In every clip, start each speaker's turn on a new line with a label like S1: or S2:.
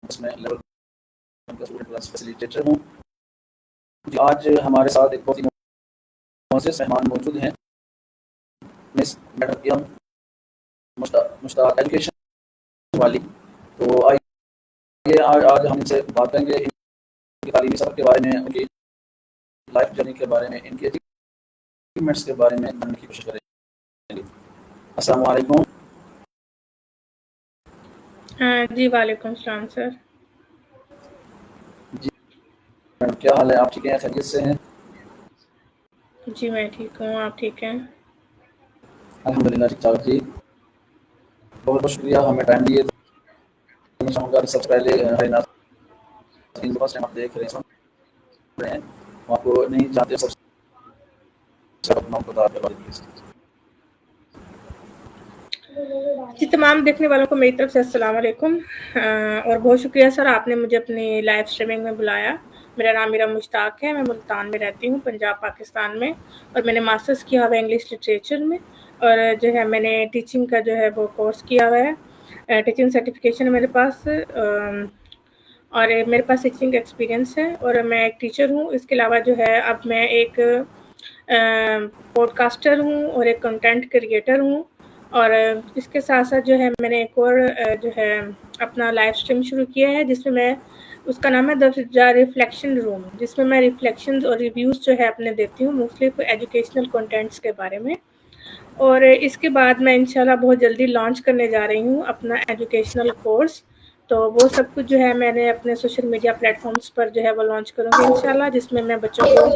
S1: Course میں level 1 کا student class facilitator ہوں. آج ہمارے ساتھ ایک بہت ہی معزز مہمان موجود ہیں، مس میڈم مشتاق ایجوکیشن والی. تو آئیے آج ہم ان سے بات کریں گے ان کی تعلیمی سفر کے بارے میں، ان کی لائف جرنی کے بارے میں، ان کی اچیومنٹس کے بارے میں جاننے کی کوشش کریں گے. السلام علیکم.
S2: جی وعلیکم السلام سر.
S1: جی میڈم، کیا حال ہے؟ آپ ٹھیک ہیں؟ خیریت سے ہیں؟
S2: جی میں ٹھیک ہوں، آپ ٹھیک ہیں؟
S1: الحمدللہ ٹھیک ٹھاک جی. بہت بہت شکریہ ہمیں ٹائم دیے. میں چاہوں گا کہ سب سے پہلے ہمارے ناظرین کو آپ دیکھ رہے ہیں آپ کو نہیں جانتے، سب سے اپنا بتا دیں.
S2: جی تمام دیکھنے والوں کو میری طرف سے السلام علیکم، اور بہت شکریہ سر آپ نے مجھے اپنی لائیو اسٹریمنگ میں بلایا. میرا نام میرا مشتاق ہے، میں ملتان میں رہتی ہوں، پنجاب پاکستان میں، اور میں نے ماسٹرز کیا ہوا ہے انگلش لٹریچر میں، اور جو ہے میں نے ٹیچنگ کا جو ہے وہ کورس کیا ہوا ہے، ٹیچنگ سرٹیفکیشن ہے میرے پاس، اور میرے پاس ٹیچنگ ایکسپیرینس ہے، اور میں ایک ٹیچر ہوں. اس کے علاوہ جو ہے اب میں ایک پوڈ کاسٹر ہوں اور ایک کنٹینٹ کریٹر ہوں. اور اس کے ساتھ ساتھ جو ہے میں نے ایک اور جو ہے اپنا لائیو اسٹریم شروع کیا ہے، جس میں اس کا نام ہے دا ریفلیکشن روم، جس میں میں ریفلیکشنز اور ریویوز جو ہے اپنے دیتی ہوں مختلف ایجوکیشنل کنٹینٹس کے بارے میں. اور اس کے بعد میں انشاءاللہ بہت جلدی لانچ کرنے جا رہی ہوں اپنا ایجوکیشنل کورس. تو وہ سب کچھ جو ہے میں نے اپنے سوشل میڈیا پلیٹ فارمز پر جو ہے وہ لانچ کروں گی انشاءاللہ، جس میں بچوں کو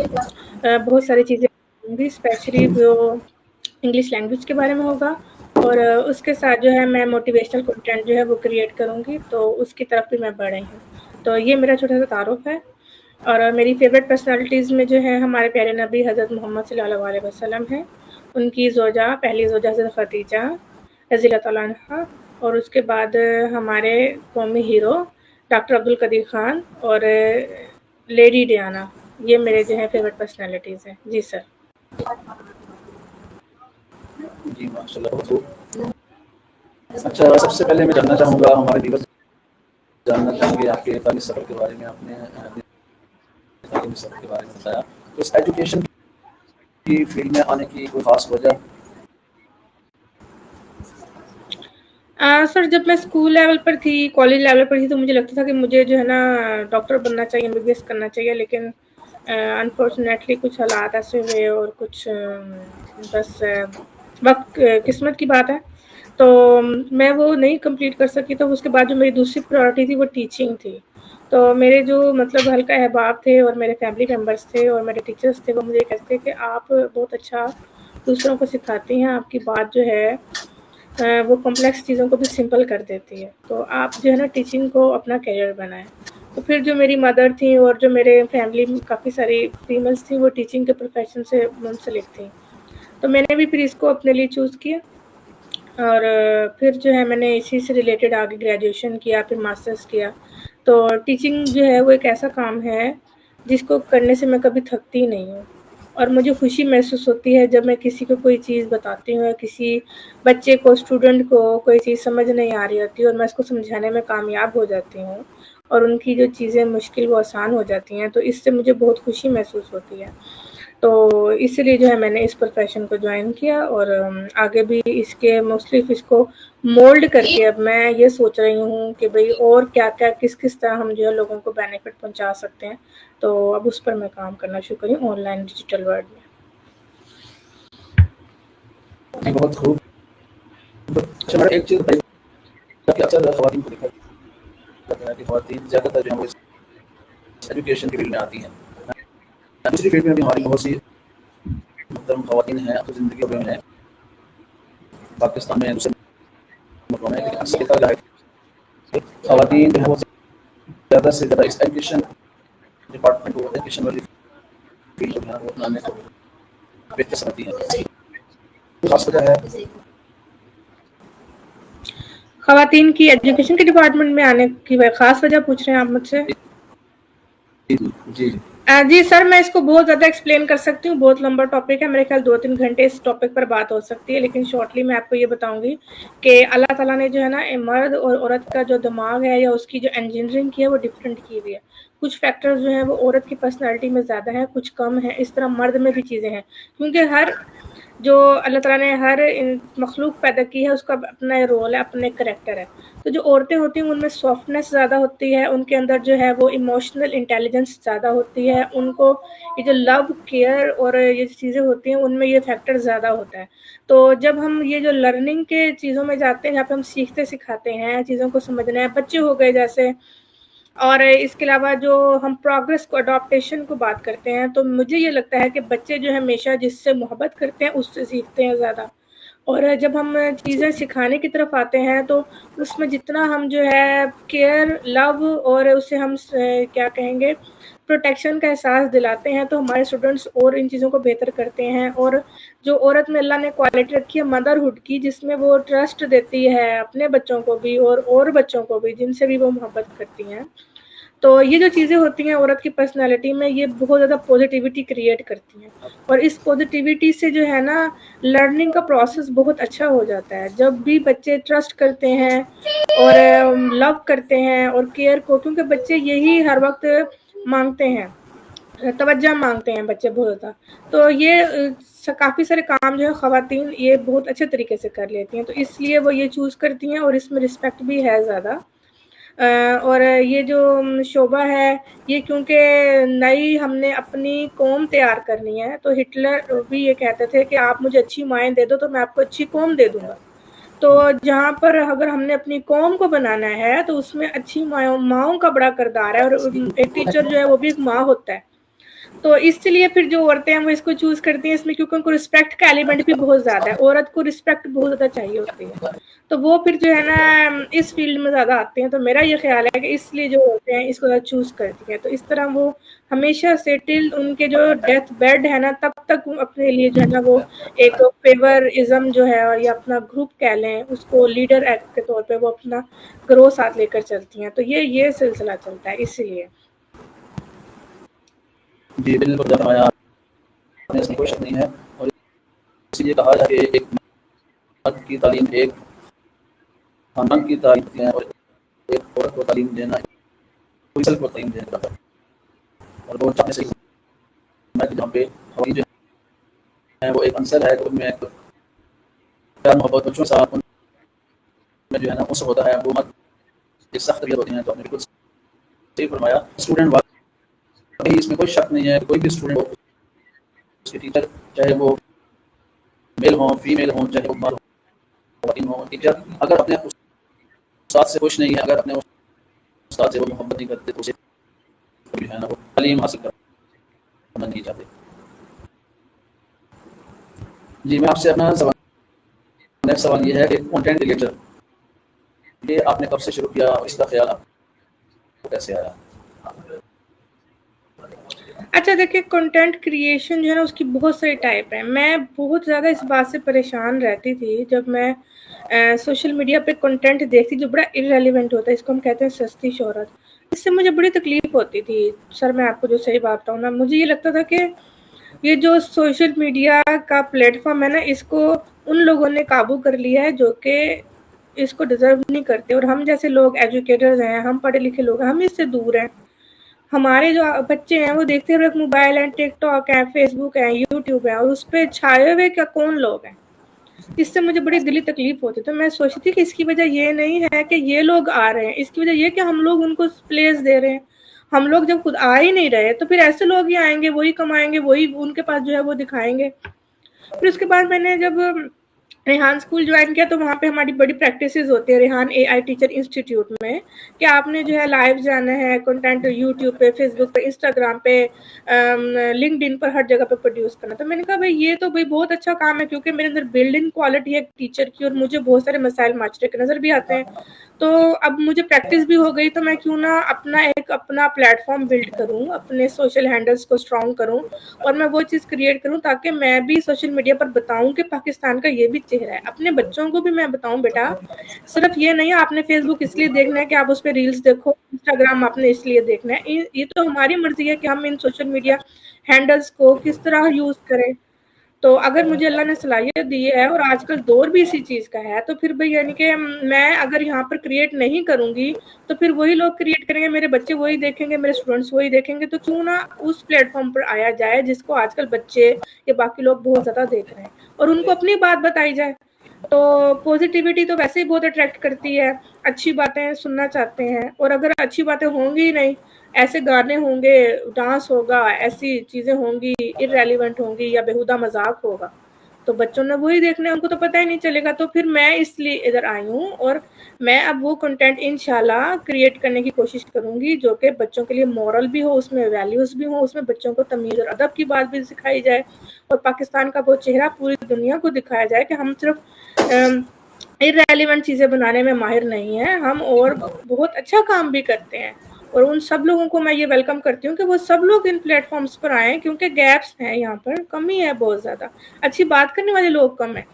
S2: بہت ساری چیزیں دوں گی، اسپیشلی وہ انگلش لینگویج کے بارے میں ہوگا. اور اس کے ساتھ جو ہے میں موٹیویشنل کنٹینٹ جو ہے وہ کریٹ کروں گی، تو اس کی طرف بھی میں بڑھ رہی ہوں. تو یہ میرا چھوٹا سا تعارف ہے. اور میری فیوریٹ پرسنالٹیز میں جو ہے ہمارے پیارے نبی حضرت محمد صلی اللہ علیہ وسلم ہیں، ان کی زوجہ پہلی زوجہ حضرت خدیجہ رضی اللہ تعالیٰ عنہا، اور اس کے بعد ہمارے قومی ہیرو ڈاکٹر عبدالقدیر خان اور لیڈی ڈیانا. یہ میرے جو ہے فیوریٹ پرسنالٹیز ہیں. جی سر.
S1: جی ماشاء اللہ بہت خوب. اچھا، سب سے پہلے میں جاننا چاہوں گا، ہمارے ویورز جاننا چاہیں گے آپ کے تعلیمی سفر کے بارے میں. آپ نے تعلیمی سفر کے بارے میں بتایا، تو اس ایجوکیشن کی فیلڈ میں آنے کی کوئی خاص وجہ؟
S2: سر جب میں اسکول لیول پر تھی، کالج لیول پر تھی، تو مجھے لگتا تھا کہ مجھے جو ہے نا ڈاکٹر بننا چاہیے، MBBS کرنا چاہیے. لیکن انفارچونیٹلی کچھ حالات ایسے ہوئے اور کچھ بس وقت قسمت کی بات ہے، تو میں وہ نہیں کمپلیٹ کر سکی. تو اس کے بعد جو میری دوسری پرائورٹی تھی وہ ٹیچنگ تھی. تو میرے جو مطلب حلقہ احباب تھے اور میرے فیملی ممبرس تھے اور میرے ٹیچرس تھے، وہ مجھے کہتے تھے کہ آپ بہت اچھا دوسروں کو سکھاتی ہیں، آپ کی بات جو ہے وہ کمپلیکس چیزوں کو بھی سمپل کر دیتی ہے، تو آپ جو ہے نا ٹیچنگ کو اپنا کیریئر بنائیں. تو پھر جو میری مدر تھیں اور جو میرے فیملی میں کافی ساری فیملس تھیں، وہ ٹیچنگ کے پروفیشن سے منسلک تھیں. تو میں نے بھی پھر اس کو اپنے لیے چوز کیا، اور پھر جو ہے میں نے اسی سے ریلیٹڈ آگے گریجویشن کیا، پھر ماسٹرز کیا. تو ٹیچنگ جو ہے وہ ایک ایسا کام ہے جس کو کرنے سے میں کبھی تھکتی نہیں ہوں، اور مجھے خوشی محسوس ہوتی ہے جب میں کسی کو کوئی چیز بتاتی ہوں، یا کسی بچے کو، اسٹوڈنٹ کو کوئی چیز سمجھ نہیں آ رہی ہوتی اور میں اس کو سمجھانے میں کامیاب ہو جاتی ہوں، اور ان کی جو چیزیں مشکل وہ آسان ہو جاتی ہیں، تو اس سے مجھے بہت خوشی محسوس ہوتی ہے. تو اس لیے جو ہے میں نے اس پروفیشن کو جوائن کیا، اور آگے بھی اس کے مختلف اس کو مولڈ کر کے اب میں یہ سوچ رہی ہوں کہ بھئی اور کیا کیا کس طرح ہم جو ہے لوگوں کو بینیفٹ پہنچا سکتے ہیں. تو اب اس پر میں کام کرنا شروع کری آن لائن ڈیجیٹل ورلڈ میں.
S1: جی بہت خوب. اچھا میں ایک چیز بتائیے کہ اکثر خواتین کو دیکھا جاتا ہے کہ خواتین زیادہ تر جو ہے ایجوکیشن کی فیلڈ میں آتی ہیں. دوسری فیلڈ میں بھی ہماری بہت سی محترم خواتین ہیں، اپنی زندگیوں میں ہیں، پاکستان میں دوسرے ملکوں میں، لیکن اکثر دیکھا جائے کہ خواتین جو ہے وہ زیادہ سے زیادہ اس ایجوکیشن ڈپارٹمنٹ کو، ایجوکیشن والی فیلڈ جو ہے وہ اپنانے کو بہتر سمجھتی ہیں. خاص وجہ ہے؟
S2: خواتین کی ایجوکیشن کے ڈپارٹمنٹ میں آنے کی خاص وجہ پوچھ رہے ہیں آپ مجھ سے؟
S1: جی جی.
S2: जी सर, मैं इसको बहुत ज़्यादा एक्सप्लेन कर सकती हूँ, बहुत लंबा टॉपिक है, मेरे ख्याल 2-3 घंटे इस टॉपिक पर बात हो सकती है, लेकिन शॉर्टली मैं आपको ये बताऊँगी कि अल्लाह ताला ने जो है ना मर्द और औरत का जो दिमाग है या उसकी जो इंजीनियरिंग की है वो डिफरेंट की हुई है। कुछ फैक्टर्स जो हैं वो औरत की पर्सनैलिटी में ज़्यादा हैं, कुछ कम हैं, इस तरह मर्द में भी चीज़ें हैं। क्योंकि हर जो अल्लाह ताला ने हर मखलूक पैदा की है उसका अपना रोल है, अपने करैक्टर है। तो जो औरतें होती हैं उनमें सॉफ्टनेस ज़्यादा होती है, उनके अंदर जो है वो इमोशनल इंटेलिजेंस ज़्यादा होती है, उनको ये जो लव केयर और ये चीज़ें होती हैं उनमें ये फैक्टर ज़्यादा होता है। तो जब हम ये जो लर्निंग के चीज़ों में जाते हैं जहाँ पे हम सीखते सिखाते हैं, चीज़ों को समझना है, बच्चे हो गए जैसे, और इसके अलावा जो हम प्रोग्रेस को अडॉप्टेशन को बात करते हैं, तो मुझे ये लगता है कि बच्चे जो है हमेशा जिससे मोहब्बत करते हैं उससे सीखते हैं ज़्यादा। और जब हम चीज़ें सिखाने की तरफ आते हैं तो उसमें जितना हम जो है केयर, लव और उसे हम क्या कहेंगे, प्रोटेक्शन का एहसास दिलाते हैं, तो हमारे स्टूडेंट्स और इन चीज़ों को बेहतर करते हैं। और जो औरत में अल्लाह ने क्वालिटी रखी है मदरहुड की, जिसमें वो ट्रस्ट देती है अपने बच्चों को भी और बच्चों को भी जिनसे भी वो मोहब्बत करती हैं, तो ये जो चीज़ें होती हैं औरत की पर्सनैलिटी में, ये बहुत ज़्यादा पॉजिटिविटी क्रिएट करती हैं। और इस पॉजिटिविटी से जो है ना लर्निंग का प्रोसेस बहुत अच्छा हो जाता है। जब भी बच्चे ट्रस्ट करते हैं और लव करते हैं और केयर को, क्योंकि बच्चे यही हर वक्त मांगते हैं, तवज्जो मांगते हैं बच्चे बहुत ज़्यादा। तो ये काफ़ी सारे काम जो है ख़वातीन ये बहुत अच्छे तरीके से कर लेती हैं, तो इसलिए वो ये चूज़ करती हैं और इसमें रिस्पेक्ट भी है ज़्यादा। और ये जो शोभा है, ये क्योंकि नई हमने अपनी कौम तैयार करनी है, तो हिटलर भी ये कहते थे कि आप मुझे अच्छी माएँ दे दो तो मैं आपको अच्छी कौम दे दूँगा। तो जहाँ पर अगर हमने अपनी कौम को बनाना है तो उसमें अच्छी माँओं का बड़ा किरदार है, और एक टीचर जो है वो भी एक माँ होता है। तो इसलिए फिर जो औरतें हैं वो इसको चूज़ करती हैं इसमें, क्योंकि उनको रिस्पेक्ट का एलिमेंट भी बहुत ज़्यादा है। औरत को रिस्पेक्ट बहुत ज़्यादा चाहिए होती है। तो वो फिर जो है ना इस फ़ील्ड में ज़्यादा आते हैं। तो मेरा ये ख़्याल है कि इसलिए जो होते हैं इसको ज़्यादा चूज़ करती हैं। तो इस तरह वो हमेशा से टिल उनके जो डेथ बेड है ना तब तक वो अपने लिए जो है ना वो एक फ़ेवरिज़्म जो है या अपना ग्रुप कह लें उसको लीडर एक्ट के तौर पे वो अपना ग्रोथ साथ लेकर चलती हैं। तो ये सिलसिला चलता है इसीलिए।
S1: जी, बिल्कुल फरमाया आपने, इसमें कोई शक नहीं है। और इसीलिए कहा जाए कि एक मर्द की तालीम एक खानदान की तालीम है और एक औरत को तालीम देना मिसल को तालीम देने का है। और वो चाहने से जहाँ पे ख़वातीन जो है वो एक अंसर है, तो उनमें एक प्यार मोहब्बत बच्चों के साथ उनमें जो है ना उस होता है, वो मत एक सख्त तबीयत होती है। तो आपने बिल्कुल सही फरमाया। स्टूडेंट वाकई इसमें कोई शक नहीं है, कोई भी स्टूडेंट हो, उसके टीचर चाहे वो मेल हों, फीमेल हों, चाहे वो मर्द ख़वातीन हों, टीचर अगर अपने उस्ताद से खुश नहीं है, अगर अपने उस्ताद से वो मोहब्बत नहीं करते, तो उसे जो है ना वो तालीम हासिल करना नहीं चाहते। जी, मैं आपसे अपना सवाल, नेक्स्ट सवाल ये है कि कंटेंट क्रिएटर ये आपने कब से शुरू किया और इसका ख्याल आपको कैसे आया?
S2: अच्छा देखिए, कंटेंट क्रिएशन जो है ना उसकी बहुत सारी टाइप है। मैं बहुत ज़्यादा इस बात से परेशान रहती थी जब मैं सोशल मीडिया पे कंटेंट देखती जो बड़ा इर्रेलेवेंट होता है, इसको हम कहते हैं सस्ती शोहरत। इससे मुझे बड़ी तकलीफ होती थी। सर मैं आपको जो सही बात बताऊँ ना, मुझे ये लगता था कि ये जो सोशल मीडिया का प्लेटफॉर्म है ना, इसको उन लोगों ने काबू कर लिया है जो कि इसको डिजर्व नहीं करते, और हम जैसे लोग एजुकेटर्स हैं, हम पढ़े लिखे लोग हैं, हम इससे दूर हैं। हमारे जो बच्चे हैं वो देखते हुए मोबाइल है, टिकटॉक है, फेसबुक है, यूट्यूब है, और उस पे छाए हुए क्या कौन लोग हैं। इससे मुझे बड़ी दिली तकलीफ होती है। तो मैं सोचती थी कि इसकी वजह ये नहीं है कि ये लोग आ रहे हैं, इसकी वजह ये कि हम लोग उनको प्लेस दे रहे हैं। हम लोग जब खुद आ ही नहीं रहे तो फिर ऐसे लोग ही आएंगे, वही कमाएंगे, वही उनके पास जो है वो दिखाएंगे। फिर उसके बाद मैंने जब रेहान स्कूल ज्वाइन किया तो वहाँ पे हमारी बड़ी प्रैक्टिसेस होती है रेहान एआई टीचर इंस्टीट्यूट में, कि आपने जो है लाइव जाना है, कंटेंट यूट्यूब पे, फेसबुक पे, इंस्टाग्राम पे, लिंक्डइन पर, हर जगह पे प्रोड्यूस करना। तो मैंने कहा भाई ये तो भाई बहुत अच्छा काम है, क्योंकि मेरे अंदर बिल्ड इन क्वालिटी है टीचर की और मुझे बहुत सारे मसाइल माचरे के नज़र भी आते हैं। तो अब मुझे प्रैक्टिस भी हो गई, तो मैं क्यों ना अपना प्लेटफॉर्म बिल्ड करूँ, अपने सोशल हैंडल्स को स्ट्रॉन्ग करूँ और मैं वो चीज़ क्रिएट करूँ ताकि मैं भी सोशल मीडिया पर बताऊँ कि पाकिस्तान का ये भी चेहरा है। अपने बच्चों को भी मैं बताऊँ बेटा, सिर्फ ये नहीं है आपने फेसबुक इसलिए देखना है कि आप उस पे रील्स देखो, इंस्टाग्राम आपने इसलिए देखना है। ये तो हमारी मर्ज़ी है कि हम इन सोशल मीडिया हैंडल्स को किस तरह यूज़ करें। तो अगर मुझे अल्लाह ने सलाहियत दी है और आजकल दौर भी इसी चीज़ का है, तो फिर भई यानी कि मैं अगर यहाँ पर क्रिएट नहीं करूँगी, तो फिर वही लोग क्रिएट करेंगे, मेरे बच्चे वही देखेंगे, मेरे स्टूडेंट्स वही देखेंगे, तो क्यों ना उस प्लेटफ़ॉर्म पर आया जाए जिसको आजकल बच्चे या बाकी लोग बहुत ज़्यादा देख रहे हैं और उनको अपनी बात बताई जाए। तो पॉज़िटिविटी तो वैसे ही बहुत अट्रैक्ट करती है, अच्छी बातें सुनना चाहते हैं और अगर अच्छी बातें होंगी ही नहीं, ऐसे गाने होंगे, डांस होगा, ऐसी चीज़ें होंगी, इर्रेलेवेंट होंगी या बेहुदा मज़ाक होगा, तो बच्चों ने वही देखना है, उनको तो पता ही नहीं चलेगा। तो फिर मैं इसलिए इधर आई हूँ और मैं अब वो कंटेंट इंशाल्लाह क्रिएट करने की कोशिश करूँगी जो कि बच्चों के लिए मॉरल भी हो, उसमें वैल्यूज़ भी हों, उसमें बच्चों को तमीज़ और अदब की बात भी सिखाई जाए और पाकिस्तान का वो चेहरा पूरी दुनिया को दिखाया जाए कि हम सिर्फ इर्रेलेवेंट चीज़ें बनाने में माहिर नहीं हैं, हम और बहुत अच्छा काम भी करते हैं। और उन सब लोगों को मैं ये वेलकम करती हूँ कि वो सब लोग इन प्लेटफ़ॉर्म्स पर आएँ क्योंकि गैप्स हैं यहाँ पर, कमी है बहुत ज़्यादा। अच्छी बात करने वाले लोग कम हैं।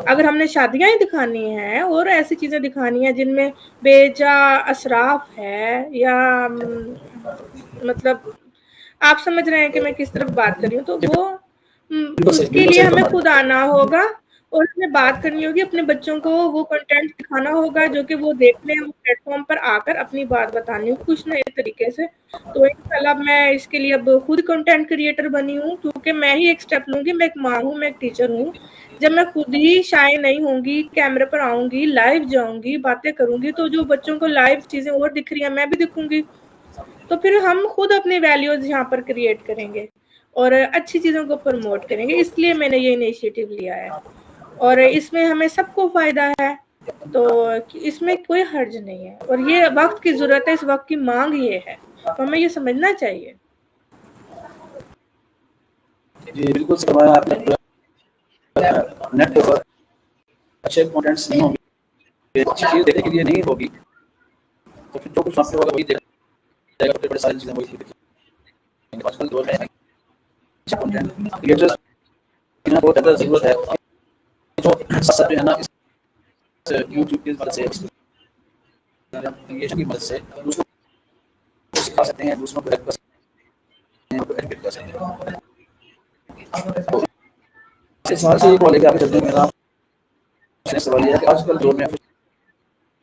S2: अगर हमने शादियाँ ही दिखानी हैं और ऐसी चीज़ें दिखानी हैं जिनमें बेजा असराफ है या मतलब आप समझ रहे हैं कि मैं किस तरफ बात कर रही हूँ, तो वो उसके लिए हमें खुद आना होगा और हमें बात करनी होगी, अपने बच्चों को वो कंटेंट दिखाना होगा जो कि वो देख लें, वो प्लेटफ़ॉर्म पर आकर अपनी बात बतानी हो कुछ नए तरीके से। तो इंशाल्लाह मैं इसके लिए अब खुद कंटेंट क्रिएटर बनी हूँ क्योंकि मैं ही एक स्टेप लूँगी, मैं एक माँ हूँ, मैं एक टीचर हूँ। जब मैं खुद ही शाय नहीं होंगी, कैमरे पर आऊँगी, लाइव जाऊँगी, बातें करूँगी, तो जो बच्चों को लाइव चीज़ें और दिख रही हैं, मैं भी दिखूँगी। तो फिर हम खुद अपनी वैल्यूज़ यहाँ पर क्रिएट करेंगे और अच्छी चीज़ों को प्रमोट करेंगे, इसलिए मैंने ये इनिशिएटिव लिया है और इसमें हमें सबको फ़ायदा है, तो इसमें कोई हर्ज नहीं है और ये वक़्त की ज़रूरत है, इस वक़्त की माँग ये है, तो हमें ये समझना चाहिए।
S1: जी, बिल्कुल सही फरमाया आपने। नेट पर अच्छे कंटेंट्स नहीं होंगे, अच्छी चीज़ देखने के लिए नहीं होगी, तो फिर जो कुछ वहाँ पे होगा वही देखा जाएगा, फिर बड़ी सारी चीज़ें वही देखेंगे। आजकल दौर में अच्छे कंटेंट क्रिएटर्स की ना बहुत ज़्यादा ज़रूरत है। जो सब जो है ना इस यूट्यूब की मदद से, एप्लीकेशन की मदद से दूसरों को सिखा सकते हैं, दूसरों को हेल्प कर सकते हैं, एजुकेट कर सकते हैं। तो इस सवाल से ये कॉल लेके आगे चलते हैं। मेरा सवाल ये है कि आजकल दौर में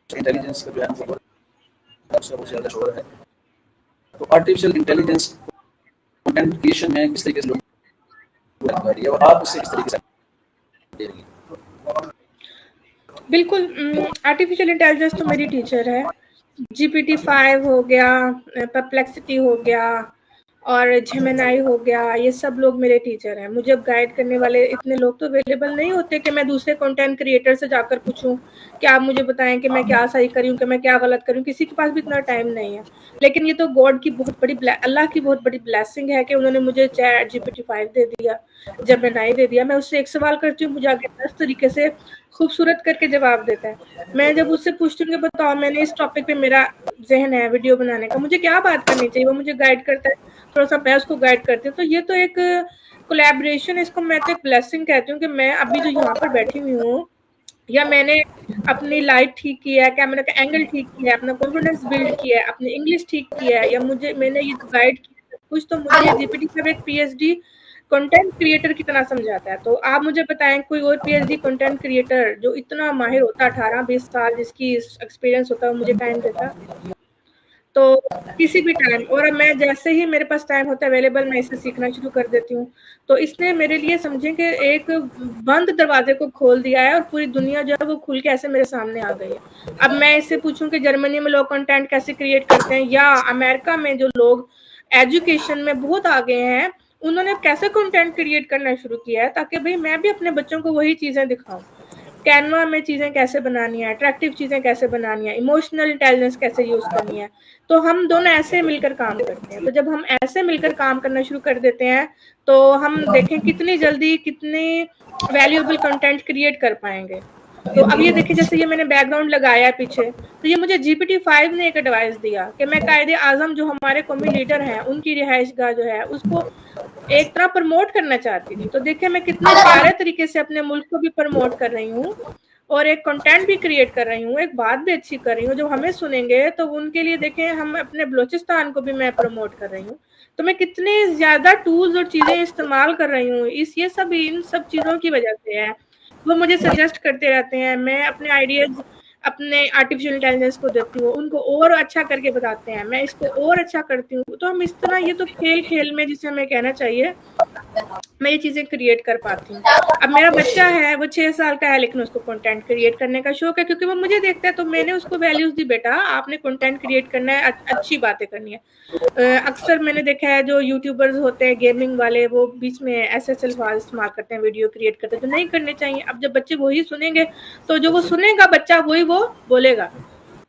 S1: इंटेलिजेंस का जो है उसका बहुत ज़्यादा शोर है, तो आर्टिफिशियल इंटेलिजेंस कंटेंट क्रिएशन में किस तरीके से लोग और आप उससे किस तरीके से दे रही हैं?
S2: बिल्कुल आर्टिफिशियल इंटेलिजेंस तो मेरी टीचर है। GPT-5 हो गया, परप्लेक्सिटी हो गया और जेमिनी हो गया, ये सब लोग मेरे टीचर हैं। मुझे गाइड करने वाले इतने लोग तो अवेलेबल नहीं होते कि मैं दूसरे कंटेंट क्रिएटर से जाकर पूछूं कि आप मुझे बताएं कि मैं क्या सही करूं, कि मैं क्या गलत करूं। किसी के पास भी इतना टाइम नहीं है। लेकिन ये तो गॉड की बहुत बड़ी अल्लाह की बहुत बड़ी ब्लेसिंग है कि उन्होंने मुझे चैट GPT-5 दे दिया, जेमिनी दे दिया। मैं उससे एक सवाल करती हूँ, मुझे आगे 10 तरीके से खूबसूरत करके जवाब देता है। मैं जब उससे पूछती हूँ कि बताओ मैंने इस टॉपिक पे मेरा ज़हन है वीडियो बनाने का, मुझे क्या बात करनी चाहिए, वो मुझे गाइड करता है, थोड़ा-सा मैं उसको गाइड करती हूँ। तो ये तो एक कोलैबोरेशन, इसको मैं तो एक ब्लेसिंग कहती हूँ कि मैं अभी जो यहाँ पर बैठी हुई हूँ या मैंने अपनी लाइट ठीक की है, कैमरा का एंगल ठीक किया है, अपना कॉन्फिडेंस बिल्ड किया है, अपनी इंग्लिश ठीक किया है, या मैंने ये जो गाइड किया कुछ, तो मुझे GPT-5 एक PhD कंटेंट क्रिएटर की तरह समझाता है। तो आप मुझे बताएं कोई और PhD कंटेंट क्रिएटर जो इतना माहिर होता, 18-20 साल जिसकी एक्सपीरियंस होता है, मुझे टाइम देता? तो किसी भी टाइम, और अब मैं जैसे ही मेरे पास टाइम होता है अवेलेबल, मैं इसे सीखना शुरू कर देती हूँ। तो इसने मेरे लिए समझें कि एक बंद दरवाजे को खोल दिया है और पूरी दुनिया जो है वो खुल के ऐसे मेरे सामने आ गई है। अब मैं इससे पूछूं कि जर्मनी में लोग कंटेंट कैसे क्रिएट करते हैं या अमेरिका में जो लोग एजुकेशन में बहुत आगे हैं उन्होंने कैसे कंटेंट क्रिएट करना शुरू किया है, ताकि भाई मैं भी अपने बच्चों को वही चीज़ें दिखाऊं। कैनवा में चीज़ें कैसे बनानी है, अट्रैक्टिव चीज़ें कैसे बनानी है, इमोशनल इंटेलिजेंस कैसे यूज़ करनी है। तो हम दोनों ऐसे मिलकर काम करते हैं। तो जब हम ऐसे मिलकर काम करना शुरू कर देते हैं तो हम देखें कितनी जल्दी कितनी वैल्यूएबल कंटेंट क्रिएट कर पाएंगे। तो अब ये देखिए जैसे ये मैंने बैकग्राउंड लगाया है पीछे, तो ये मुझे GPT-5 ने एक एडवाइस दिया कि मैं कायदे-आज़म जो हमारे कौमी लीडर हैं, उनकी रिहाइशगाह जो है उसको एक तरह प्रमोट करना चाहती थी। तो देखिए मैं कितने प्यारे तरीके से अपने मुल्क को भी प्रमोट कर रही हूँ और एक कंटेंट भी क्रिएट कर रही हूँ, एक बात भी अच्छी कर रही हूँ। जब हमें सुनेंगे तो उनके लिए देखें हम अपने बलूचिस्तान को भी मैं प्रमोट कर रही हूँ। तो मैं कितने ज़्यादा टूल्स और चीज़ें इस्तेमाल कर रही हूँ, ये सब इन सब चीज़ों की वजह से है। वो मुझे सजेस्ट करते रहते हैं, मैं अपने आइडियाज़ अपने आर्टिफिशियल इंटेलिजेंस को देती हूँ, उनको और अच्छा करके बताते हैं, मैं इसको और अच्छा करती हूँ। तो हम इस तरह ये तो खेल-खेल में जिसे हमें कहना चाहिए, मैं ये चीज़ें क्रिएट कर पाती हूँ। अब मेरा बच्चा है, वो 6 साल का है लेकिन उसको कंटेंट क्रिएट करने का शौक है क्योंकि वो मुझे देखता है तो मैंने उसको वैल्यूज़ दी बेटा आपने कंटेंट क्रिएट करना है, अच्छी बातें करनी है। अक्सर मैंने देखा है जो यूट्यूबर्स होते हैं गेमिंग वाले वो बीच में ऐसे अल्फाज इस्तेमाल करते हैं, वीडियो क्रिएट करते हैं, तो नहीं करने चाहिए। अब जब बच्चे वही सुनेंगे तो जो वो सुनेगा बच्चा वही वो बोलेगा।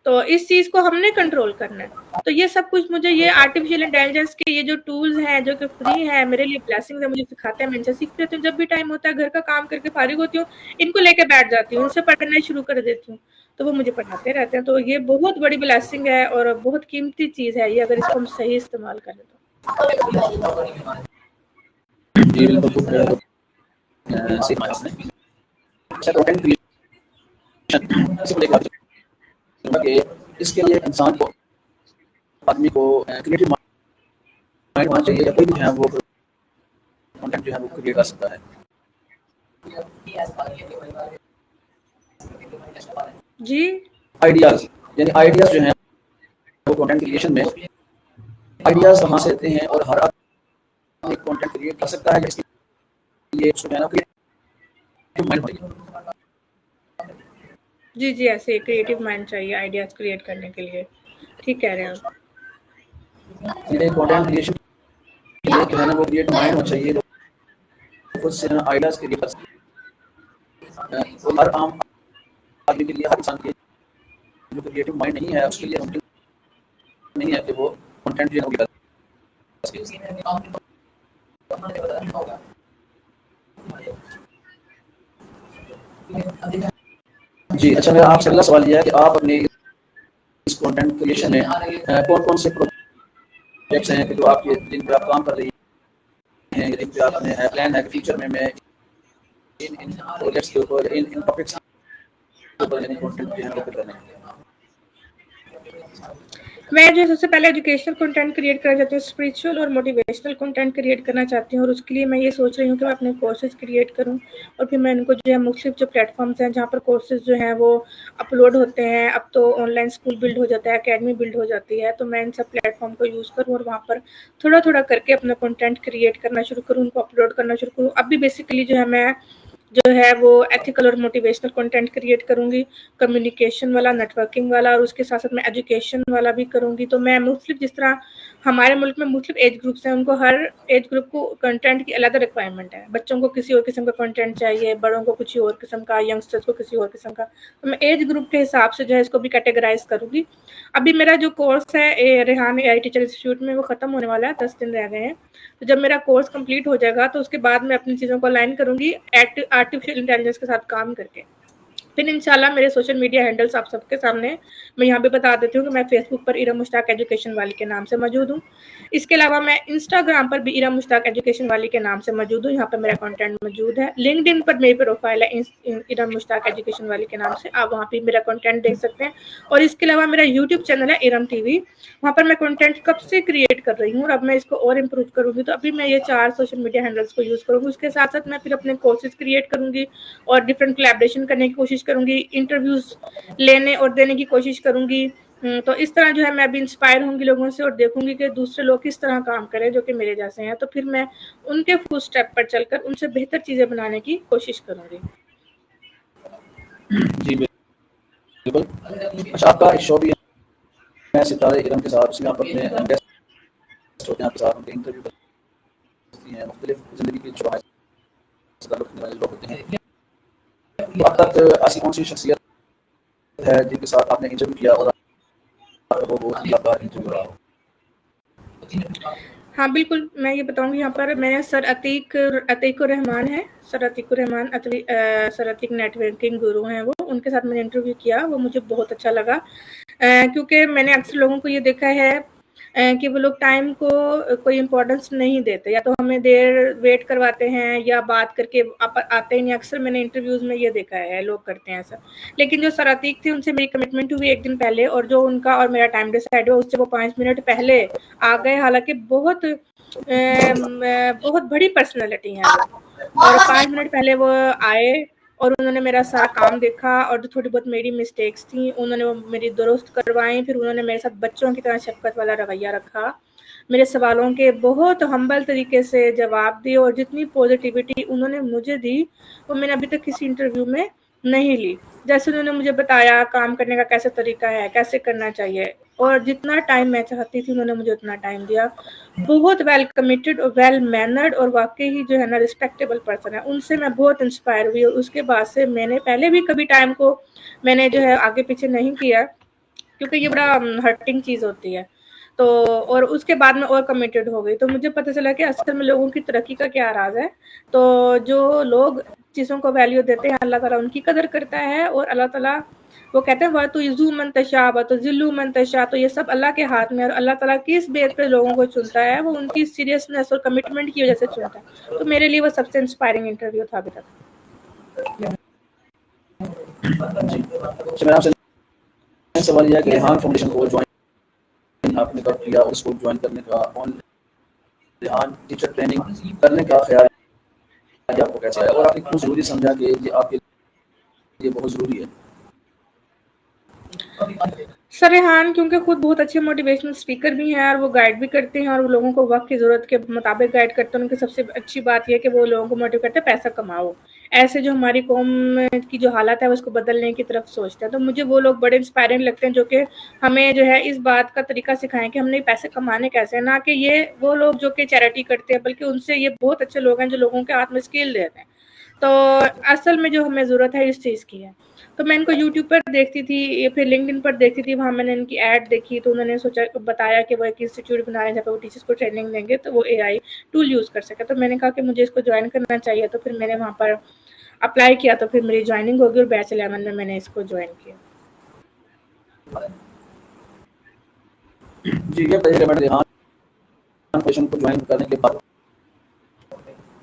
S2: तो इस चीज़ को हमने कंट्रोल करना है। तो ये सब कुछ मुझे ये आर्टिफिशियल इंटेलिजेंस के ये जो टूल्स हैं जो कि फ्री हैं, मेरे लिए ब्लेसिंग्स है, मुझे सिखाते हैं, मैं इनसे सीखती रहती हूँ। जब भी टाइम होता है घर का काम करके फारिग होती हूँ, इनको लेके बैठ जाती हूँ, इनसे पढ़ना शुरू कर देती हूँ। तो वो मुझे पढ़ाते रहते हैं। तो ये बहुत बड़ी ब्लेसिंग है और बहुत कीमती चीज़ है ये अगर इसको हम सही इस्तेमाल करें तो।
S1: जी बिल्कुल, खूब सही कहा आपने। अच्छा कंटेंट क्रिएशन इसी को लेकर चलूँगा कि इसके लिए इंसान को आदमी को क्रिएटिव माइंड होना चाहिए या कोई भी जो है वो कंटेंट जो है वो क्रिएट कर सकता है।
S2: जी।
S1: आइडियाज़ यानी आइडियाज़ जो हैं वो कंटेंट क्रिएशन में आइडियाज़ कहाँ से आते हैं और हर आदमी कंटेंट क्रिएट कर सकता है या इसके लिए उसको जो है ना क्रिएटिव माइंड होना चाहिए।
S2: जी, जी, ऐसे क्रिएटिव माइंड चाहिए आइडियाज़ क्रिएट करने के लिए। ठीक कह रहे हैं आप।
S1: इसलिए कंटेंट क्रिएशन के लिए जो है ना वो क्रिएटिव माइंड होना चाहिए, खुद से ना आइडियाज़ क्रिएट कर सकते हैं। तो हर आम आदमी के लिए, हर इंसान के लिए जो क्रिएटिव माइंड नहीं है उसके लिए मुमकिन नहीं है कि वो कंटेंट जो है वो कर सके। जी, अच्छा मेरा आपसे अगला सवाल ये है कि आप अपने इस कंटेंट क्रिएशन में कौन-कौन से प्रोजेक्ट्स हैं कि जो आपके जिन पे आप काम कर रही हैं, जिन पे आपने प्लान है कि फ्यूचर में मैं इन प्रोजेक्ट्स के ऊपर इन टॉपिक्स के ऊपर यानी कंटेंट जो है वो करने हैं?
S2: मैं जो सबसे पहले एजुकेशनल कंटेंट क्रिएट करना चाहती हूँ, स्पिरिचुअल और मोटिवेशनल कंटेंट क्रिएट करना चाहती हूँ और उसके लिए मैं ये सोच रही हूँ कि मैं अपने कोर्सेज़ क्रिएट करूँ और फिर मैं इनको जो है मुख्तलिफ जो प्लेटफ़ॉर्म्स हैं जहाँ पर कोर्सेज़ जो हैं वो अपलोड होते हैं। अब तो ऑनलाइन स्कूल बिल्ड हो जाता है, अकेडमी बिल्ड हो जाती है, तो मैं इन सब प्लेटफ़ॉर्म को यूज़ करूँ और वहाँ पर थोड़ा-थोड़ा करके अपना कंटेंट क्रिएट करना शुरू करूँ, उनको अपलोड करना शुरू करूँ। अब भी बेसिकली जो है मैं जो है वो एथिकल और मोटिवेशनल कंटेंट क्रिएट करूँगी, कम्युनिकेशन वाला, नेटवर्किंग वाला और उसके साथ-साथ मैं एजुकेशन वाला भी करूँगी। तो मैं मुख्तलिफ जिस तरह हमारे मुल्क में मुख्तलिफ एज ग्रुप्स हैं, उनको हर एज ग्रुप को कंटेंट की अलग रिक्वायरमेंट है। बच्चों को किसी और किस्म का कंटेंट चाहिए, बड़ों को कुछ और किस्म का, यंगस्टर्स को किसी और किस्म का। तो मैं एज ग्रुप के हिसाब से जो है इसको भी कैटेगराइज़ करूँगी। अभी मेरा जो कोर्स है रेहान एआई टीचर इंस्टीट्यूट में वो ख़त्म होने वाला है, 10 दिन रह गए हैं। तो जब मेरा कोर्स कंप्लीट हो जाएगा तो उसके बाद मैं अपनी चीज़ों को अलाइन करूँगी आर्टिफिशियल इंटेलिजेंस के साथ काम करके। फिर इंशाल्लाह मेरे सोशल मीडिया हैंडल्स आप सबके सामने मैं यहाँ पे बता देती हूँ कि मैं फेसबुक पर इरा मुश्ताक एजुकेशन वाली के नाम से मौजूद हूँ। इसके अलावा मैं इंस्टाग्राम पर भी इरा मुश्ताक एजुकेशन वाली के नाम से मौजूद हूँ, यहाँ पर मेरा कंटेंट मौजूद है। लिंक्डइन पर मेरी प्रोफाइल है इरा मुश्ताक एजुकेशन वाली के नाम से, आप वहाँ पे मेरा कंटेंट देख सकते हैं। और इसके अलावा मेरा यूट्यूब चैनल है इरम टीवी, वहाँ पर मैं कंटेंट कब से क्रिएट कर रही हूँ और अब मैं इसको और इम्प्रूव करूँगी। तो अभी मैं ये 4 सोशल मीडिया हैंडल्स को यूज़ करूँगी। उसके साथ-साथ मैं फिर अपने कोर्सेज़ क्रिएट करूँगी और डिफरेंट कोलैबोरेशन करने की कोशिश करूँगी, इंटरव्यूज़ लेने और देने की कोशिश करूँगी। तो इस तरह जो है मैं अभी इंस्पायर होंगी लोगों से और देखूँगी कि दूसरे लोग किस तरह काम करें जो कि मेरे जैसे हैं। तो फिर मैं उनके फुटस्टेप पर चलकर उनसे बेहतर चीज़ें बनाने की कोशिश करूँगी।
S1: जी बिल्कुल। अच्छा आपका एक शो भी है सितारे इरम के साथ, उसमें आप अपने गेस्ट होते हैं, आपके साथ उनके इंटरव्यू करती हैं, मुख्तलिफ ज़िंदगी की जो है से ताल्लुक़ रखने वाले लोग होते हैं। तो अब तक ऐसी कौन सी शख्सियत है जिनके साथ आपने इंटरव्यू किया और वो बहुत यादगार इंटरव्यू रहा हो?
S2: हाँ, बिल्कुल, मैं ये बताऊँगी यहाँ पर मैंने सर अतीकुर रहमान हैं, sir Atiqur Rahman sir Atiq networking गुरु हैं वो, उनके साथ मैंने इंटरव्यू किया, वो मुझे बहुत अच्छा लगा। क्योंकि मैंने अक्सर लोगों को ये देखा है कि वो लोग टाइम को कोई इम्पोर्टेंस नहीं देते, या तो हमें देर वेट करवाते हैं या बात करके आते ही नहीं। अक्सर मैंने इंटरव्यूज़ में ये देखा है, लोग करते हैं ऐसा। लेकिन जो सर अतीक थे, उनसे मेरी कमिटमेंट हुई 1 दिन पहले, और जो उनका और मेरा टाइम डिसाइड हुआ, उससे वो 5 मिनट पहले आ गए। हालाँकि बहुत बड़ी पर्सनैलिटी हैं वो, और 5 मिनट पहले वो आए और उन्होंने मेरा सारा काम देखा, और जो थोड़ी बहुत मेरी मिस्टेक्स थी, उन्होंने वो मेरी दुरुस्त करवाई। फिर उन्होंने मेरे साथ बच्चों की तरह शफ़क़त वाला रवैया रखा। मेरे सवालों के बहुत हम्बल तरीके से जवाब दिए, और जितनी पॉज़िटिविटी उन्होंने मुझे दी, वो मैंने अभी तक किसी इंटरव्यू में नहीं ली। जैसे उन्होंने मुझे बताया काम करने का कैसे तरीका है, कैसे करना चाहिए, और जितना टाइम मैं चाहती थी उन्होंने मुझे उतना टाइम दिया। बहुत वेल कमिटेड और वेल मैनर्ड, और वाक़ई ही जो है ना रिस्पेक्टेबल पर्सन है। उनसे मैं बहुत इंस्पायर हुई, और उसके बाद से मैंने पहले भी कभी टाइम को मैंने जो है आगे-पीछे नहीं किया, क्योंकि ये बड़ा हर्टिंग चीज़ होती है। तो और उसके बाद मैं और कमिटेड हो गई। तो मुझे पता चला कि असल में लोगों की तरक्की का क्या राज़ है। तो जो लोग चीज़ों को वैल्यू देते हैं, अल्लाह ताला उनकी कदर करता है, और अल्लाह ताला वो कहते हैं वतुइज़्ज़ु मन तशा वतुज़िल्लु मन तशा, तो ये सब अल्लाह के हाथ में है, और अल्लाह ताला किस बेस पे लोगों को चुनता है, वो उनकी सीरियसनेस और कमिटमेंट की वज़ह से चुनता है। तो मेरे लिए वो सबसे इंस्पायरिंग इंटरव्यू था अभी तक।
S1: जी। अच्छा, मेरा आपसे सवाल ये है कि रेहान फाउंडेशन को जॉइन आपने कब किया, उसको जॉइन करने का रेहान टीचर ट्रेनिंग करने का ख्याल आपको कैसे आया, और आपने क्यों ज़रूरी समझा कि ये आपके लिए बहुत ज़रूरी है?
S2: सर रेहान क्योंकि खुद बहुत अच्छे मोटिवेशनल स्पीकर भी हैं, और वो गाइड भी करते हैं, और वो लोगों को वक़्त की ज़रूरत के मुताबिक गाइड करते हैं। उनकी सबसे अच्छी बात ये है कि वो लोगों को मोटिवेट करते हैं पैसा कमाओ। ऐसे जो हमारी कौम की जो हालत है उसको बदलने की तरफ सोचते हैं। तो मुझे वो लोग बड़े इंस्पायरिंग लगते हैं जो कि हमें जो है इस बात का तरीका सिखाएँ कि हमने पैसे कमाने कैसे हैं, ना कि ये वो लोग जो कि चैरिटी करते हैं, बल्कि उनसे ये बहुत अच्छे लोग हैं जो लोगों के हाथ में स्किल देते हैं। तो असल में जो हमें ज़रूरत है इस चीज़ की है। तो मैं इनको यूट्यूब पर देखती थी, या फिर लिंक्डइन पर देखती थी, वहाँ मैंने इनकी ऐड देखी, तो उन्होंने बताया कि वो एक इंस्टीट्यूट बना रहे हैं जहाँ पे वो टीचर्स को ट्रेनिंग देंगे, तो वो एआई टूल यूज़ कर सके। तो मैंने कहा कि मुझे इसको जॉइन करना चाहिए, तो फिर मैंने वहाँ पर अप्लाई किया, तो फिर मेरी जॉइनिंग हो गई, और बैच 11 में मैंने इसको जॉइन किया।
S1: जी, ये बताइए कि मैंने रेहान फाउंडेशन को जॉइन करने के बाद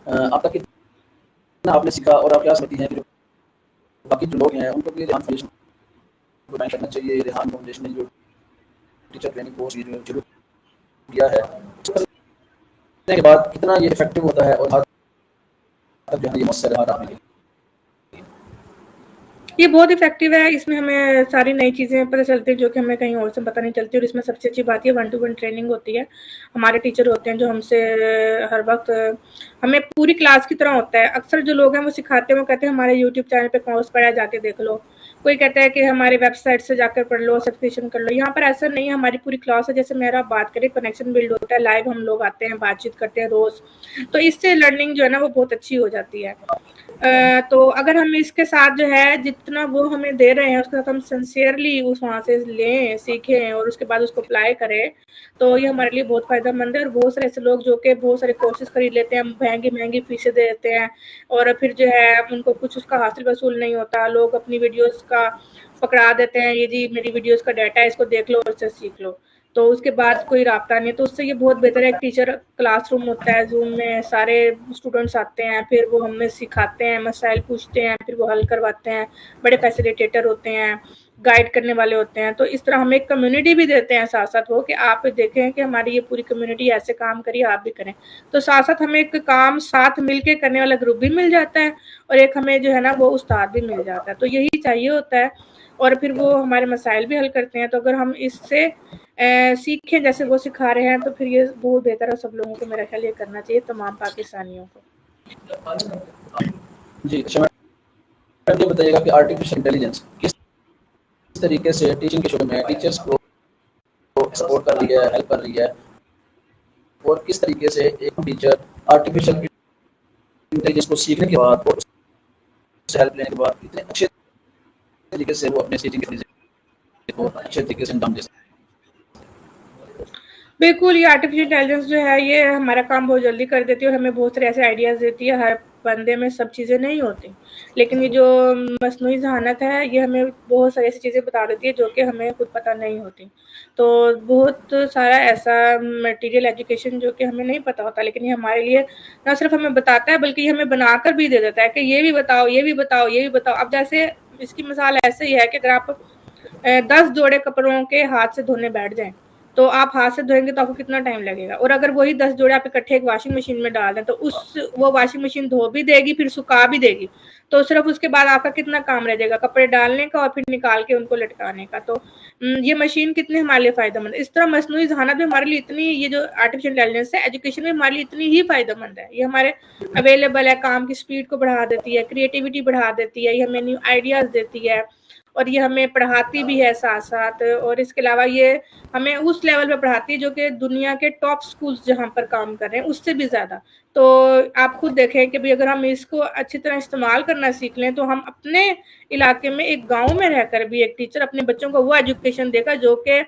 S1: आपका कितना आपने सीखा, और आप क्या समझती हैं कि जो बाकी जो लोग हैं उनको भी रेहान फाउंडेशन को जॉइन करना चाहिए? रेहान फाउंडेशन ने जो टीचर ट्रेनिंग कोर्स ये जो शुरू किया है, उसको करने के बाद कितना ये इफेक्टिव होता है, और तक जो है ये मौसर रहा आपके लिए?
S2: ये बहुत इफ़ेक्टिव है, इसमें हमें सारी नई चीज़ें पता चलती हैं जो कि हमें कहीं और से पता नहीं चलती, और इसमें सबसे अच्छी बात ये 1 टू 1 ट्रेनिंग होती है। हमारे टीचर होते हैं जो हमसे हर वक़्त हमें पूरी क्लास की तरह होता है। अक्सर जो लोग हैं वो सिखाते हैं, वो कहते हैं हमारे यूट्यूब चैनल पे कोर्स पड़ा है, जाके देख लो। कोई कहता है कि हमारी वेबसाइट से जाकर पढ़ लो, सब्सक्रिप्शन कर लो। यहाँ पर ऐसा नहीं है, हमारी पूरी क्लास है। जैसे मेरा बात करें, कनेक्शन बिल्ड होता है, लाइव हम लोग आते हैं, बातचीत करते हैं रोज़। तो इससे लर्निंग जो है ना वो बहुत अच्छी हो जाती है। तो अगर हम इसके साथ जो है जितना वो हमें दे रहे हैं उसके साथ हम सिंसियरली उस वहाँ से लें, सीखें, और उसके बाद उसको अप्लाई करें, तो ये हमारे लिए बहुत फ़ायदेमंद है। और बहुत सारे ऐसे लोग जो कि बहुत सारे कोर्सेज़ खरीद लेते हैं, महँगी-महँगी फ़ीसें दे देते हैं, और फिर जो है उनको कुछ उसका हासिल वसूल नहीं होता। लोग अपनी वीडियोज़ का पकड़ा देते हैं, ये जी मेरी वीडियोज़ का डाटा है, इसको देख लो और इससे सीख लो। तो उसके बाद कोई राब्ता नहीं, तो उससे ये बहुत बेहतर है। एक टीचर क्लासरूम होता है, ज़ूम में सारे स्टूडेंट्स आते हैं, फिर वो हमें सिखाते हैं, मसाइल पूछते हैं, फिर वो हल करवाते हैं। बड़े फैसिलिटेटर होते हैं, गाइड करने वाले होते हैं। तो इस तरह हम एक कम्युनिटी भी देते हैं साथ-साथ वो, कि आप देखें कि हमारी ये पूरी कम्युनिटी ऐसे काम करी, आप भी करें। तो साथ-साथ हमें एक काम साथ मिलके करने वाला ग्रुप भी मिल जाता है, और एक हमें जो है ना वो उस्ताद भी मिल जाता है। तो यही चाहिए होता है, और फिर वो हमारे मसाइल भी हल करते हैं। तो अगर हम इससे सीखें जैसे वो सिखा रहे हैं, तो फिर ये बहुत बेहतर है। सब लोगों को मेरा ख्याल ये करना चाहिए, तमाम पाकिस्तानियों को।
S1: जी, अच्छा, मैडम ये बताइएगा कि आर्टिफिशियल इंटेलिजेंस किस तरीके से टीचिंग के शोबे में टीचर्स को सपोर्ट कर रही है, हेल्प कर रही है, और किस तरीके से एक टीचर आर्टिफिशियल इंटेलिजेंस को सीखने के बाद और उससे हेल्प लेने के बाद इतने अच्छे तरीके से वो अपने टीचिंग को अच्छे तरीके से अंजाम दे सकते
S2: बिल्कुल, ये आर्टिफ़िशियल इंटेलिजेंस जो है ये हमारा काम बहुत जल्दी कर देती है और हमें बहुत सारे ऐसे आइडियाज़ देती है, हर बंदे में सब चीज़ें नहीं होती। लेकिन ये जो मस्नूई ज़हानत है ये हमें बहुत सारी ऐसी चीज़ें बता देती है जो कि हमें खुद पता नहीं होती। तो बहुत सारा ऐसा मटीरियल एजुकेशन जो कि हमें नहीं पता होता, लेकिन ये हमारे लिए ना सिर्फ़ हमें बताता है बल्कि ये हमें बनाकर भी दे देता है कि ये भी बताओ, ये भी बताओ, ये भी बताओ। अब जैसे इसकी मिसाल ऐसे ही है कि अगर आप 10 जोड़े कपड़ों के हाथ से धोने बैठ जाएँ, तो आप हाथ से धोएँगे तो आपको कितना टाइम लगेगा, और अगर वही 10 जोड़े आप इकट्ठे एक वॉशिंग मशीन में डाल दें, तो वो वॉशिंग मशीन धो भी देगी, फिर सुखा भी देगी। तो सिर्फ़ उसके बाद आपका कितना काम रह जाएगा, कपड़े डालने का और फिर निकाल के उनको लटकाने का। तो ये मशीन कितनी हमारे लिए फ़ायदेमंद है। इस तरह मस्नूई ज़हानत भी हमारे लिए इतनी, ये जो आर्टिफ़िशियल इंटेलिजेंस है, एजुकेशन में हमारे लिए इतनी ही फ़ायदेमंद है। ये हमारे अवेलेबल है, काम की स्पीड को बढ़ा देती है, क्रिएटिविटी बढ़ा देती है, ये हमें न्यू आइडियाज़ देती है, और ये हमें पढ़ाती भी है साथ-साथ, और इसके अलावा ये हमें उस लेवल पे पढ़ाती है जो कि दुनिया के टॉप स्कूल्स जहाँ पर काम कर रहे हैं उससे भी ज़्यादा। तो आप खुद देखें कि भई अगर हम इसको अच्छी तरह इस्तेमाल करना सीख लें तो हम अपने इलाके में एक गाँव में रहकर भी एक टीचर अपने बच्चों को वो एजुकेशन देगा जो कि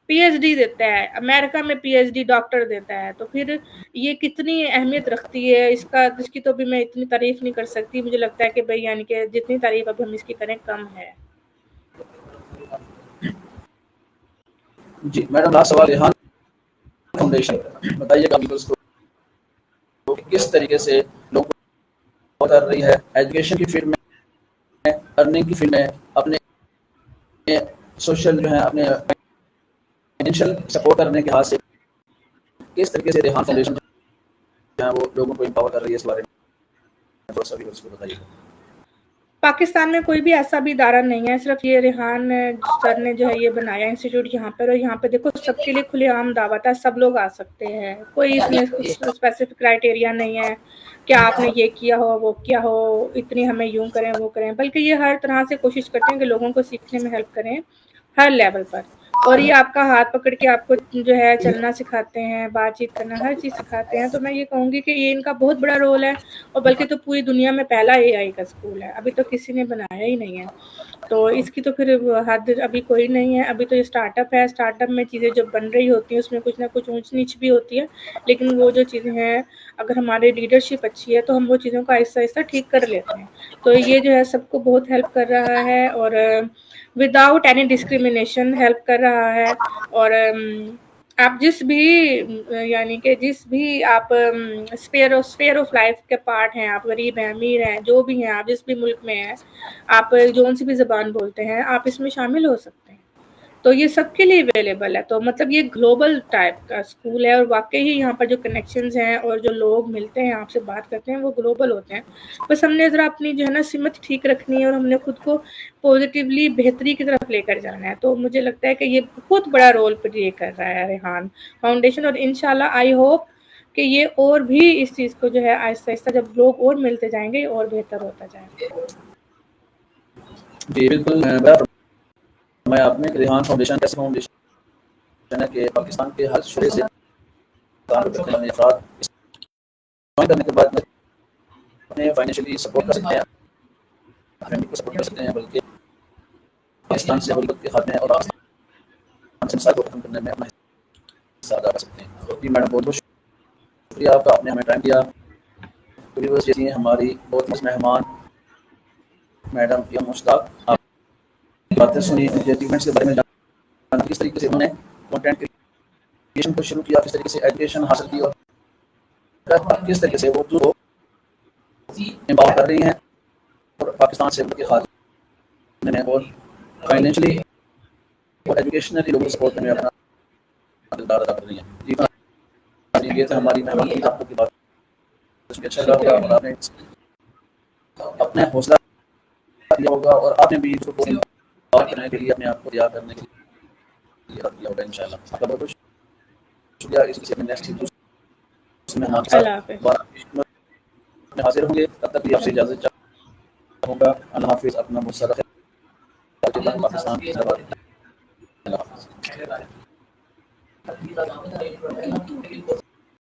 S2: पीएचडी देता है, अमेरिका में पीएचडी डॉक्टर देता है। तो फिर ये कितनी अहमियत रखती है, इसकी तो अभी मैं इतनी तारीफ़ नहीं कर सकती। मुझे लगता है कि भई यानी कि जितनी तारीफ़ अभी हम इसकी करें कम है।
S1: जी मैडम, लास्ट सवाल रेहान फाउंडेशन बताइएगा व्यूअर्स को कि किस तरीके से लोग कर रही है एजुकेशन की फील्ड में, अर्निंग की फील्ड में, अपने सोशल जो है अपने फाइनेंशियल सपोर्ट करने के हाथ से किस तरीके से रेहान फाउंडेशन जो है वो लोगों को एम्पावर कर रही है, इस बारे में थोड़ा सा व्यूअर्स को बताइएगा।
S2: पाकिस्तान में कोई भी ऐसा भी इदारा नहीं है, सिर्फ़ ये रेहान सर ने जो है ये बनाया इंस्टीट्यूट यहाँ पर, और यहाँ पे देखो सबके लिए खुलेआम दावत है, सब लोग आ सकते हैं। कोई इसमें कुछ स्पेसिफ़िक क्राइटेरिया नहीं है कि आपने ये किया हो, वो किया हो, इतनी हमें यूँ करें, वो करें, बल्कि ये हर तरह से कोशिश करते हैं कि लोगों को सीखने में हेल्प करें, हर लेवल पर। और ये आपका हाथ पकड़ के आपको जो है चलना सिखाते हैं, बातचीत करना, हर चीज़ सिखाते हैं। तो मैं ये कहूँगी कि ये इनका बहुत बड़ा रोल है, और बल्कि तो पूरी दुनिया में पहला एआई का स्कूल है, अभी तो किसी ने बनाया ही नहीं है। तो इसकी तो फिर हद अभी कोई नहीं है, अभी तो ये स्टार्टअप है, स्टार्टअप में चीज़ें जब बन रही होती हैं उसमें कुछ ना कुछ ऊँच-नीच भी होती है, लेकिन वो जो चीज़ें हैं, अगर हमारी लीडरशिप अच्छी है तो हम वो चीज़ों को आहिस्ता-आहिस्ता ठीक कर लेते हैं। तो ये जो है सबको बहुत हेल्प कर रहा है, और विदाउट एनी डिस्क्रिमिनेशन हेल्प कर रहा है। और आप जिस भी यानी कि जिस भी आप स्फीयर ऑफ लाइफ के पार्ट हैं, आप गरीब हैं, अमीर हैं, जो भी हैं, आप जिस भी मुल्क में हैं, आप जौन-सी भी ज़बान बोलते हैं, आप इसमें शामिल हो सकते हैं। तो ये सबके लिए अवेलेबल है, तो मतलब ये ग्लोबल टाइप का स्कूल है, और वाक़ई ही यहाँ पर जो कनेक्शंस हैं और जो लोग मिलते हैं, आपसे बात करते हैं, वो ग्लोबल होते हैं। बस हमने ज़रा अपनी जो है ना सिमत ठीक रखनी है, और हमने खुद को पॉज़िटिवली बेहतरी की तरफ लेकर जाना है। तो मुझे लगता है कि ये बहुत बड़ा रोल प्ले कर रहा है रेहान फाउंडेशन, और इंशाल्लाह आई होप कि ये और भी इस चीज़ को जो है आहिस्ता-आहिस्ता जब लोग और मिलते जाएँगे, ये और बेहतर होता जाएगा।
S1: जी बिल्कुल, बड़ा फरमाया आपने कि रेहान फाउंडेशन ऐसी फाउंडेशन है कि पाकिस्तान के हर शोबे से ताल्लुक़ रखने वाले अफराद ज्वाइन करने के बाद उन्हें फाइनेंशियली सपोर्ट कर सकते हैं, फैमिली को सपोर्ट कर सकते हैं, बल्कि पाकिस्तान से गुर्बत के खात्मे और पाकिस्तान से मिसाल को खत्म करने में अपना हिस्सा अदा कर सकते हैं। जी मैडम, बहुत बहुत शुक्रिया आपका, आपने हमें टाइम दिया। तो व्यूअर्स, ये थी हमारी बहुत ही मेहमान मैडम या मुश्ताक, आप बातें सुनी, उनके अचीवमेंट्स के बारे में जाना, किस तरीके से उन्होंने कंटेंट क्रिएशन को शुरू किया, किस तरीके से एजुकेशन हासिल की, और किस तरीके से वो जो एम्पावर कर रही हैं और पाकिस्तान से के खात्मे में और फाइनेंशियली और एजुकेशनली लोगों को सपोर्ट करने में अपना किरदार अदा कर रही हैं। जी ये तो हमारी मेहमान आपको की बात अच्छा लगा, और आपने अपना हौसला दिया होगा, और आपने भी इसको बात करने के लिए अपने आप को तैयार करने के लिए किया होगा इंशाल्लाह। आपका बहुत बहुत शुक्रिया। इसी से नेक्स्ट मेहमान के साथ हाजिर होंगे, तब तक भी आपसे इजाज़त चाहूँगा। अल्लाह हाफिज़, अपना बहुत सारा ख्याल रखिएगा। पाकिस्तान जिंदाबाद। अल्लाह हाफिज़।